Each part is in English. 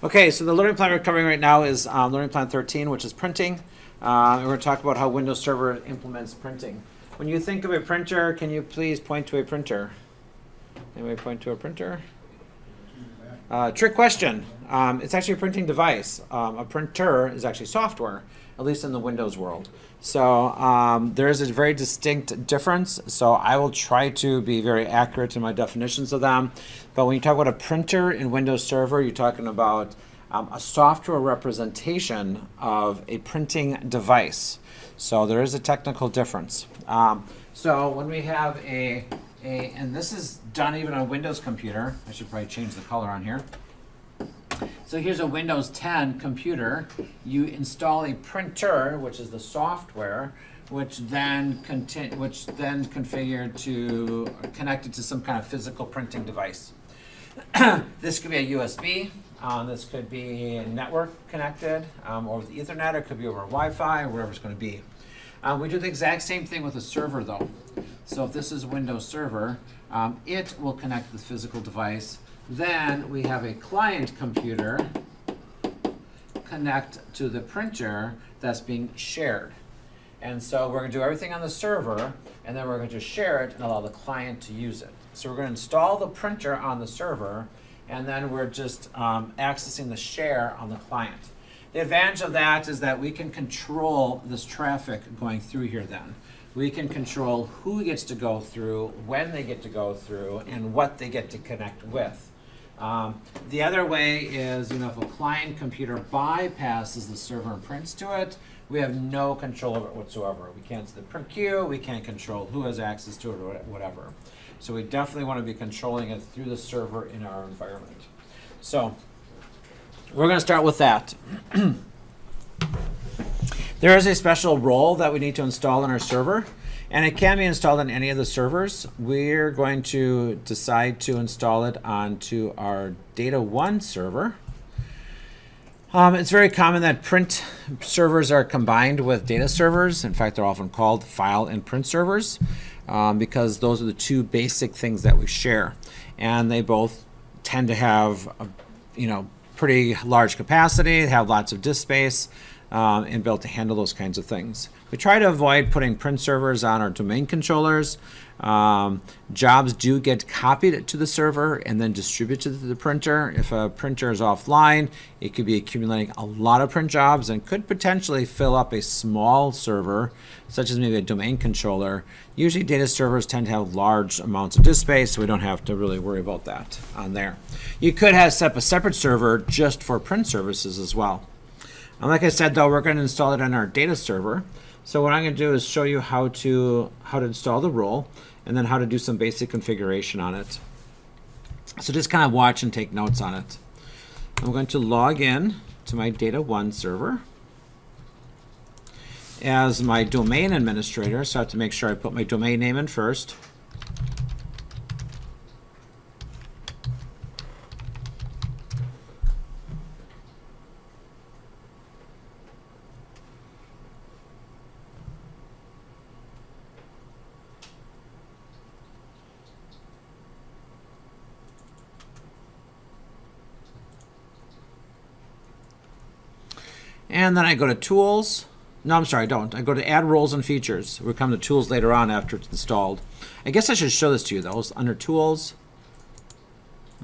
Okay, so the learning plan we're covering right now is learning plan 13, which is printing. And we're going to talk about how Windows Server implements printing. When you think of a printer, can you please point to a printer? Anybody point to a printer? Trick question. It's actually a printing device. A printer is actually software, at least in the Windows world. So there is a very distinct difference. So I will try to be very accurate in my definitions of them. But when you talk about a printer in Windows Server, you're talking about a software representation of a printing device. So there is a technical difference. So when we have and this is done even on a Windows computer. I should probably change the color on here. So here's a Windows 10 computer. You install a printer, which is the software, which then configured to connect it to some kind of physical printing device. This could be a USB. This could be network connected over the Ethernet. It could be over Wi-Fi, or wherever it's going to be. We do the exact same thing with a server, though. So if this is Windows Server, it will connect to the physical device. Then we have a client computer connect to the printer that's being shared. And so we're going to do everything on the server, and then we're going to share it and allow the client to use it. So we're going to install the printer on the server, and then we're just accessing the share on the client. The advantage of that is that we can control this traffic going through here then. We can control who gets to go through, when they get to go through, and what they get to connect with. The other way is, if a client computer bypasses the server and prints to it, we have no control over it whatsoever. We can't see the print queue, we can't control who has access to it or whatever. So we definitely want to be controlling it through the server in our environment. So we're going to start with that. There is a special role that we need to install in our server, and it can be installed on any of the servers. We're going to decide to install it onto our Data 1 server. It's very common that print servers are combined with data servers. In fact, they're often called file and print servers because those are the two basic things that we share. And they both tend to have pretty large capacity, have lots of disk space, and built to handle those kinds of things. We try to avoid putting print servers on our domain controllers. Jobs do get copied to the server and then distributed to the printer. If a printer is offline, it could be accumulating a lot of print jobs and could potentially fill up a small server, such as maybe a domain controller. Usually data servers tend to have large amounts of disk space, so we don't have to really worry about that on there. You could have set up a separate server just for print services as well. And like I said, though, we're going to install it on our data server. So what I'm going to do is show you how to install the role and then how to do some basic configuration on it. So just kind of watch and take notes on it. I'm going to log in to my Data 1 server as my domain administrator. So I have to make sure I put my domain name in first. And then I go to Tools. No, I'm sorry, I don't. I go to Add Roles and Features. We'll come to Tools later on after it's installed. I guess I should show this to you, though. Under Tools,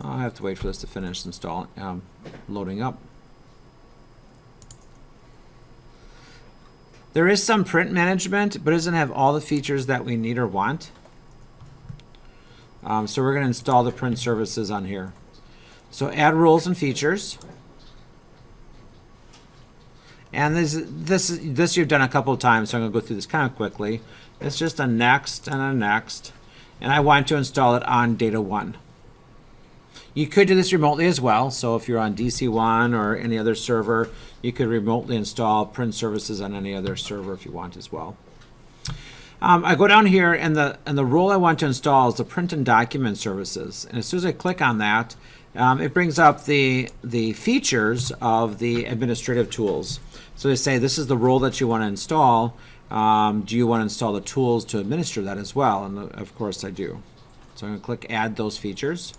I have to wait for this to finish loading up. There is some print management, but it doesn't have all the features that we need or want. So we're going to install the print services on here. So Add Roles and Features. And this you've done a couple of times, so I'm going to go through this kind of quickly. It's just a next and a next. And I want to install it on Data 1. You could do this remotely as well. So if you're on DC1 or any other server, you could remotely install print services on any other server if you want as well. I go down here, and the role I want to install is the print and document services. And as soon as I click on that, it brings up the features of the administrative tools. So they say this is the role that you want to install. Do you want to install the tools to administer that as well? And of course I do. So I'm going to click Add those features.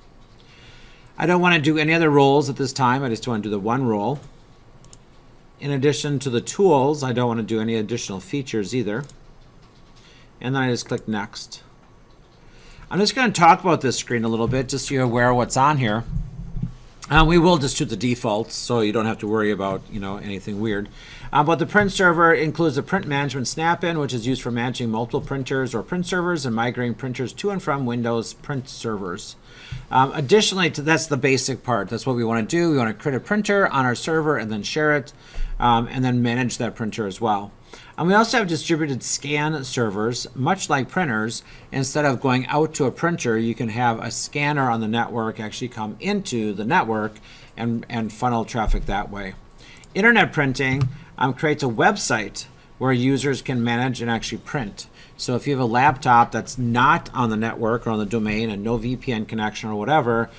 I don't want to do any other roles at this time. I just want to do the one role. In addition to the tools, I don't want to do any additional features either. And then I just click next. I'm just going to talk about this screen a little bit just so you're aware of what's on here. We will just do the defaults, so you don't have to worry about anything weird. But the print server includes the print management snap-in, which is used for managing multiple printers or print servers and migrating printers to and from Windows print servers. Additionally, that's the basic part. That's what we want to do. We want to create a printer on our server and then share it, and then manage that printer as well. And we also have distributed scan servers, much like printers. Instead of going out to a printer, you can have a scanner on the network actually come into the network and funnel traffic that way. Internet printing creates a website where users can manage and actually print. So if you have a laptop that's not on the network or on the domain and no VPN connection or whatever,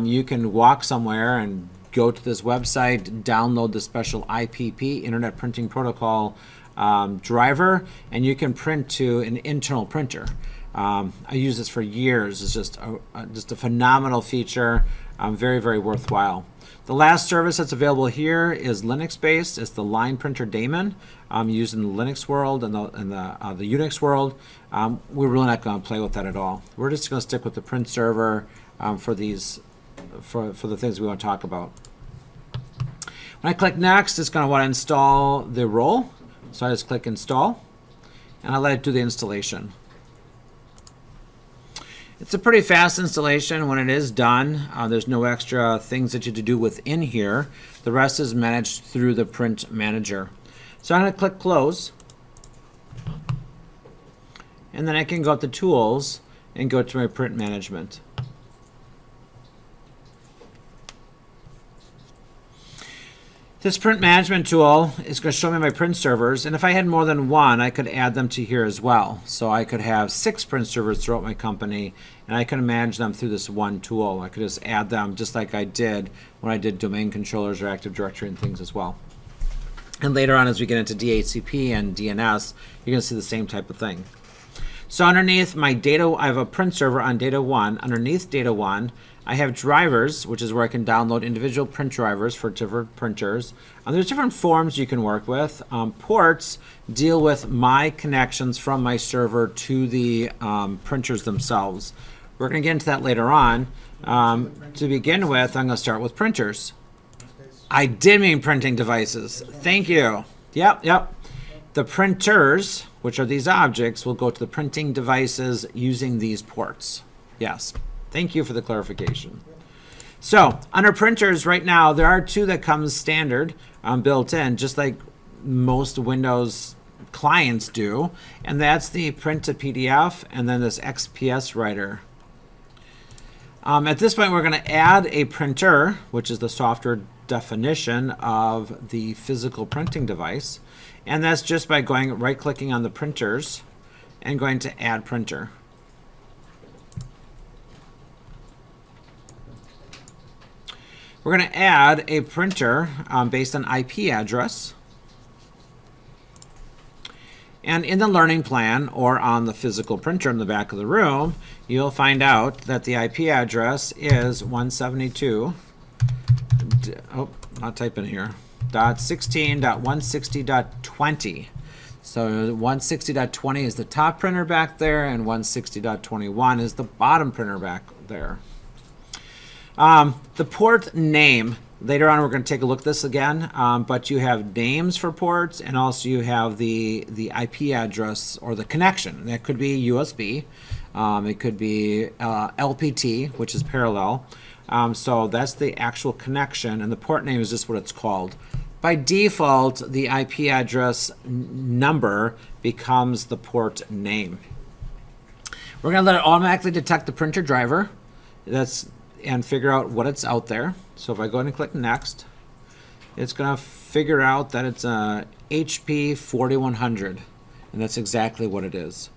you can walk somewhere and go to this website, download the special IPP, Internet Printing Protocol driver, and you can print to an internal printer. I use this for years. It's just a phenomenal feature, very, very worthwhile. The last service that's available here is Linux-based. It's the line printer daemon, used in the Linux world and the Unix world. We're really not going to play with that at all. We're just going to stick with the print server for the things we want to talk about. When I click next, it's going to want to install the role. So I just click install, and I let it do the installation. It's a pretty fast installation. When it is done, there's no extra things that you have to do within here. The rest is managed through the print manager. So I'm going to click close, and then I can go up to tools and go to my print management. This print management tool is going to show me my print servers, and if I had more than one, I could add them to here as well. So I could have 6 print servers throughout my company, and I could manage them through this one tool. I could just add them just like I did when I did domain controllers or Active Directory and things as well. And later on, as we get into DHCP and DNS, you're going to see the same type of thing. So underneath my data, I have a print server on data 1. Underneath data 1, I have drivers, which is where I can download individual print drivers for different printers. There's different forms you can work with. Ports deal with my connections from my server to the printers themselves. We're going to get into that later on. To begin with, I'm going to start with printers. I did mean printing devices. Thank you. Yep. The printers, which are these objects, will go to the printing devices using these ports. Yes. Thank you for the clarification. So under printers right now, there are 2 that come standard built in, just like most Windows clients do, and that's the print to PDF and then this XPS writer. At this point, we're going to add a printer, which is the software definition of the physical printing device, and that's just by right-clicking on the printers and going to add printer. We're going to add a printer based on IP address. And in the learning plan or on the physical printer in the back of the room, you'll find out that the IP address is 172. Oh, not typing here. .16.160.20. So 160.20 is the top printer back there, and 160.21 is the bottom printer back there. The port name, later on we're going to take a look at this again, but you have names for ports, and also you have the IP address or the connection. That could be USB, it could be LPT, which is parallel. So that's the actual connection, and the port name is just what it's called. By default, the IP address number becomes the port name. We're going to let it automatically detect the printer driver. And figure out what it's out there. So if I go ahead and click next, it's going to figure out that it's a HP 4100, and that's exactly what it is.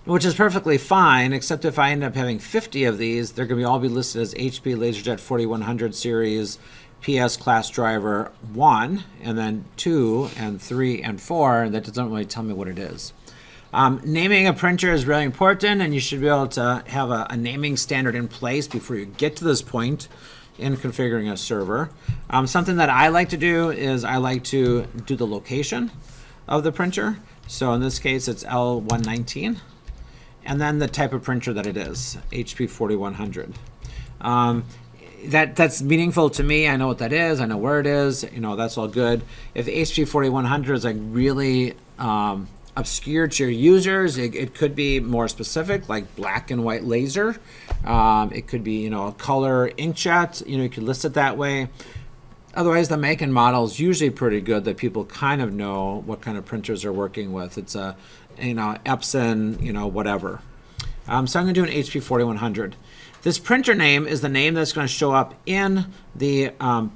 Which is perfectly fine, except if I end up having 50 of these, they're going to all be listed as HP LaserJet 4100 series PS class driver 1, and then 2 and 3 and 4, and that doesn't really tell me what it is. Naming a printer is really important, and you should be able to have a naming standard in place before you get to this point in configuring a server. Something that I like to do is I like to do the location of the printer. So in this case, it's L119, and then the type of printer that it is, HP 4100. That's meaningful to me. I know what that is. I know where it is. That's all good. If HP 4100 is like really obscure to your users, it could be more specific, like black and white laser. It could be a color inkjet. You could list it that way. Otherwise, the make and model is usually pretty good, that people kind of know what kind of printers they're working with. It's a Epson, whatever. So I'm going to do an HP 4100. This printer name is the name that's going to show up in the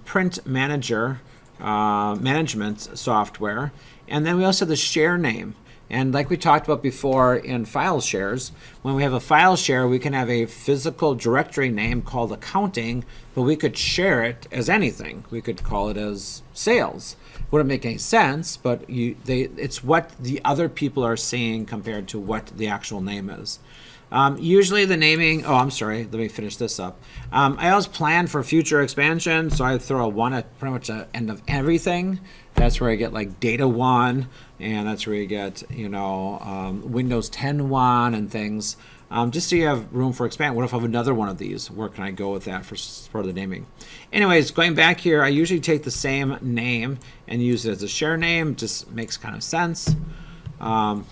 print manager management software. And then we also have the share name. And like we talked about before in file shares, when we have a file share, we can have a physical directory name called accounting, but we could share it as anything. We could call it as sales. Wouldn't make any sense, but it's what the other people are seeing compared to what the actual name is. Usually the naming, let me finish this up. I always plan for future expansion, so I throw a 1 at pretty much the end of everything. That's where I get like Data 1, and that's where you get, Windows 10 1 and things, just so you have room for expand. What if I have another one of these? Where can I go with that for the naming? Anyways, going back here, I usually take the same name and use it as a share name. Just makes kind of sense. And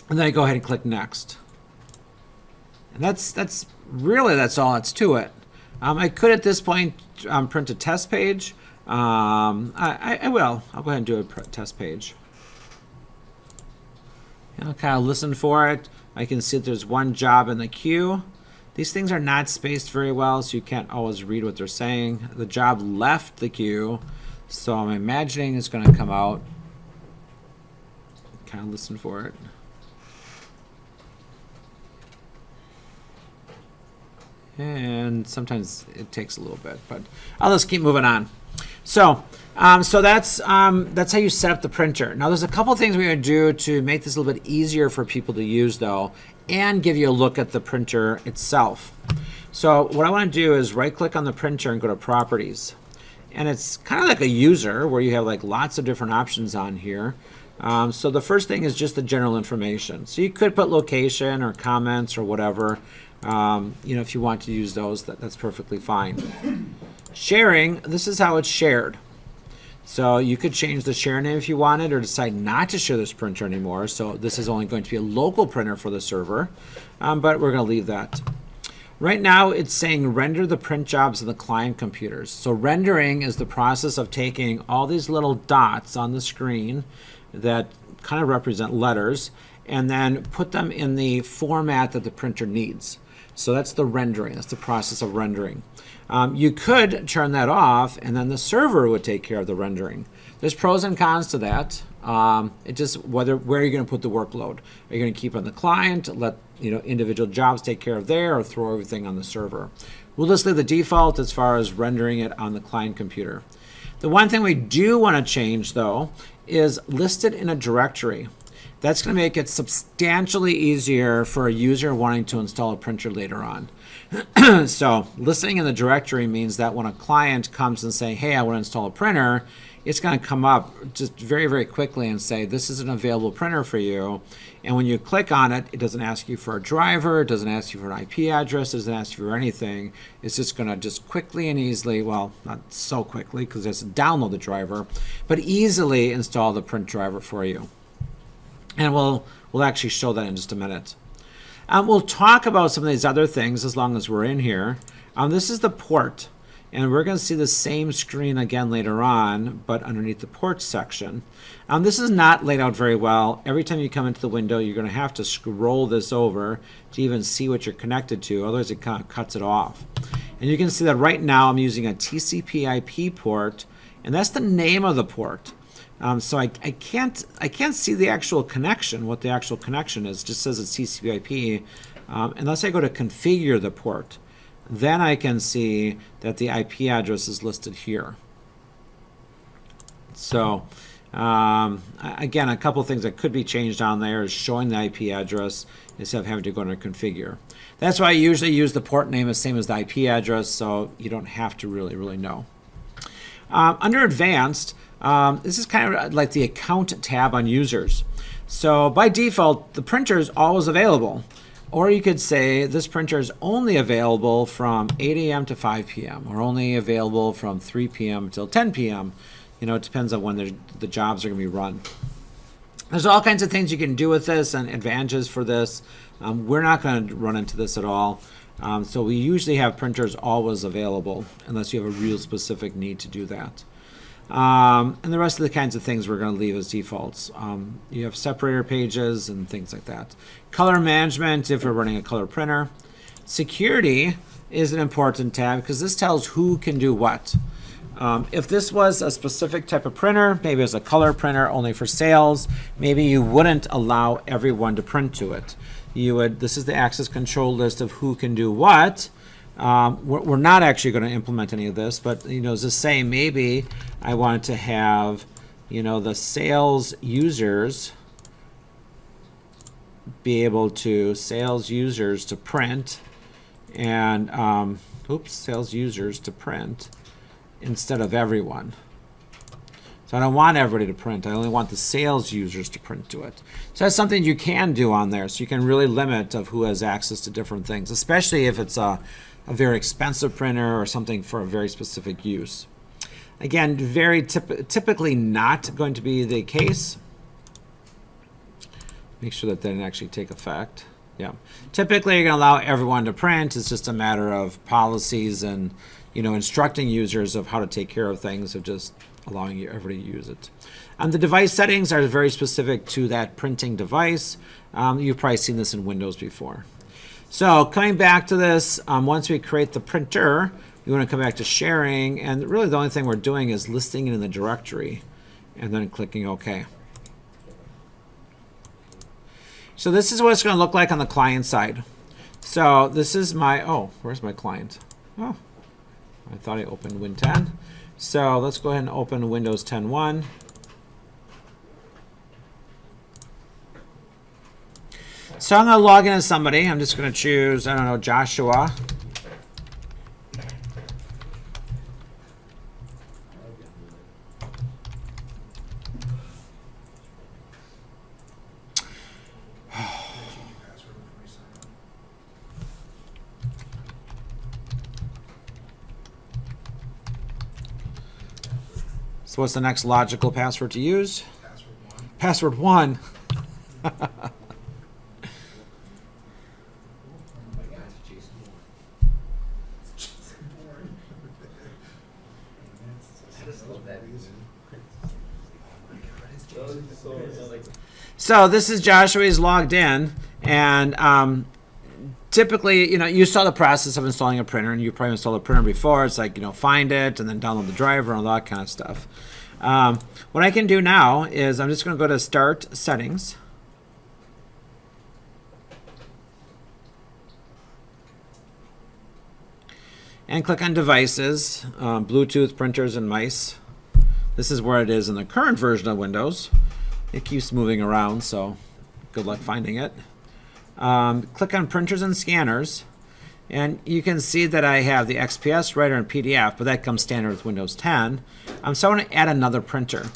then I go ahead and click next. And that's really all that's to it. I could at this point print a test page. I will. I'll go ahead and do a test page. And I'll kind of listen for it. I can see that there's one job in the queue. These things are not spaced very well, so you can't always read what they're saying. The job left the queue, so I'm imagining it's going to come out. Kind of listen for it. And sometimes it takes a little bit, but I'll just keep moving on. So that's how you set up the printer. Now, there's a couple things we're going to do to make this a little bit easier for people to use, though, and give you a look at the printer itself. So what I want to do is right-click on the printer and go to Properties. And it's kind of like a user where you have like lots of different options on here. So the first thing is just the general information. So you could put location or comments or whatever. If you want to use those, that's perfectly fine. Sharing, this is how it's shared. So you could change the share name if you wanted, or decide not to share this printer anymore. So this is only going to be a local printer for the server, but we're going to leave that. Right now, it's saying render the print jobs on the client computers. So rendering is the process of taking all these little dots on the screen that kind of represent letters, and then put them in the format that the printer needs. So that's the rendering. That's the process of rendering. You could turn that off, and then the server would take care of the rendering. There's pros and cons to that. It just where are you going to put the workload? Are you going to keep it on the client, let individual jobs take care of there, or throw everything on the server? We'll just leave the default as far as rendering it on the client computer. The one thing we do want to change, though, is list it in a directory. That's going to make it substantially easier for a user wanting to install a printer later on. So listing in the directory means that when a client comes and say, hey, I want to install a printer, it's going to come up just very, very quickly and say, this is an available printer for you. And when you click on it, it doesn't ask you for a driver, it doesn't ask you for an IP address, it doesn't ask you for anything. It's just going to just quickly and easily, well, not so quickly because it has to download the driver, but easily install the print driver for you. And we'll actually show that in just a minute. We'll talk about some of these other things as long as we're in here. This is the port, and we're going to see the same screen again later on, but underneath the port section. This is not laid out very well. Every time you come into the window, you're going to have to scroll this over to even see what you're connected to, otherwise it kind of cuts it off. And you can see that right now I'm using a TCP/IP port, and that's the name of the port. So I can't see the actual connection, what the actual connection is. It just says it's TCP/IP, unless I go to configure the port. Then I can see that the IP address is listed here. So Again, a couple things that could be changed on there is showing the IP address instead of having to go into configure. That's why I usually use the port name as same as the IP address, so you don't have to really know. Under advanced, this is kind of like the account tab on users. So by default, the printer is always available. Or you could say this printer is only available from 8 a.m. to 5 p.m. or only available from 3 p.m. until 10 p.m. You know, it depends on when the jobs are going to be run. There's all kinds of things you can do with this and advantages for this. We're not going to run into this at all. So we usually have printers always available unless you have a real specific need to do that. And the rest of the kinds of things we're going to leave as defaults. You have separator pages and things like that. Color management if we're running a color printer. Security is an important tab because this tells who can do what. If this was a specific type of printer, maybe it's a color printer only for sales, maybe you wouldn't allow everyone to print to it. You would. This is the access control list of who can do what. We're not actually going to implement any of this, but you know, as I say, maybe I wanted to have, you know, the sales users be able to sales users to print and sales users to print instead of everyone. So I don't want everybody to print. I only want the sales users to print to it. So that's something you can do on there. So you can really limit of who has access to different things, especially if it's a very expensive printer or something for a very specific use. Again, very typically not going to be the case. Make sure that didn't actually take effect. Yeah. Typically, you're going to allow everyone to print. It's just a matter of policies and, you know, instructing users of how to take care of things, of just allowing everybody to use it. The device settings are very specific to that printing device. You've probably seen this in Windows before. So coming back to this, once we create the printer, we want to come back to sharing, and really the only thing we're doing is listing it in the directory and then clicking OK. So this is what it's going to look like on the client side. So this is my, where's my client? Oh, I thought I opened Win 10. So let's go ahead and open Windows 10.1. So I'm going to log in as somebody. I'm just going to choose, I don't know, Joshua. So what's the next logical password to use? Password 1. So this is Joshua. He's logged in, and typically, you know, you saw the process of installing a printer, and you probably installed a printer before. It's like, you know, find it and then download the driver and all that kind of stuff. What I can do now is I'm just going to go to Start Settings. And click on Devices, Bluetooth, printers, and mice. This is where it is in the current version of Windows. It keeps moving around, so good luck finding it. Click on Printers and Scanners, and you can see that I have the XPS Writer and PDF, but that comes standard with Windows 10. So I want to add another printer.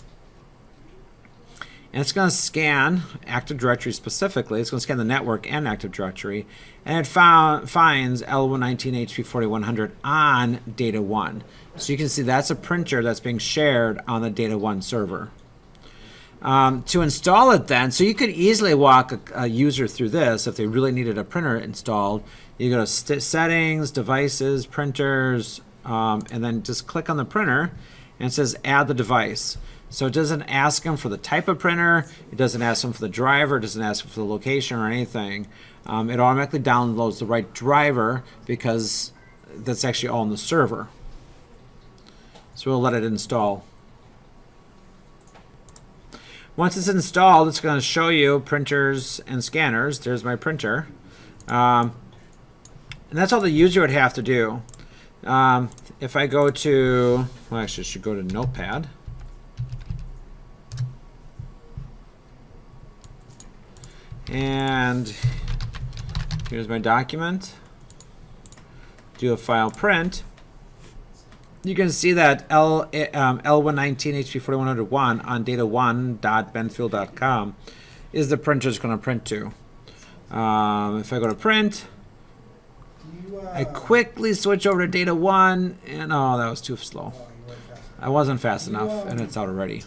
And it's going to scan Active Directory specifically. It's going to scan the network and Active Directory. And it finds L119 HP4100 on Data 1. So you can see that's a printer that's being shared on the Data 1 server. To install it then, so you could easily walk a user through this if they really needed a printer installed. You go to Settings, Devices, Printers, and then just click on the printer, and it says Add the device. So it doesn't ask them for the type of printer, it doesn't ask them for the driver, it doesn't ask them for the location or anything. It automatically downloads the right driver because that's actually all in the server. So we'll let it install. Once it's installed, it's going to show you printers and scanners. There's my printer. And that's all the user would have to do. If I go to, well, actually I should go to Notepad. And here's my document. Do a file print. You can see that L119 HP4101 on data1.benfield.com is the printer it's going to print to. If I go to print, I quickly switch over to data 1, and oh, that was too slow. I wasn't fast enough, and it's out already.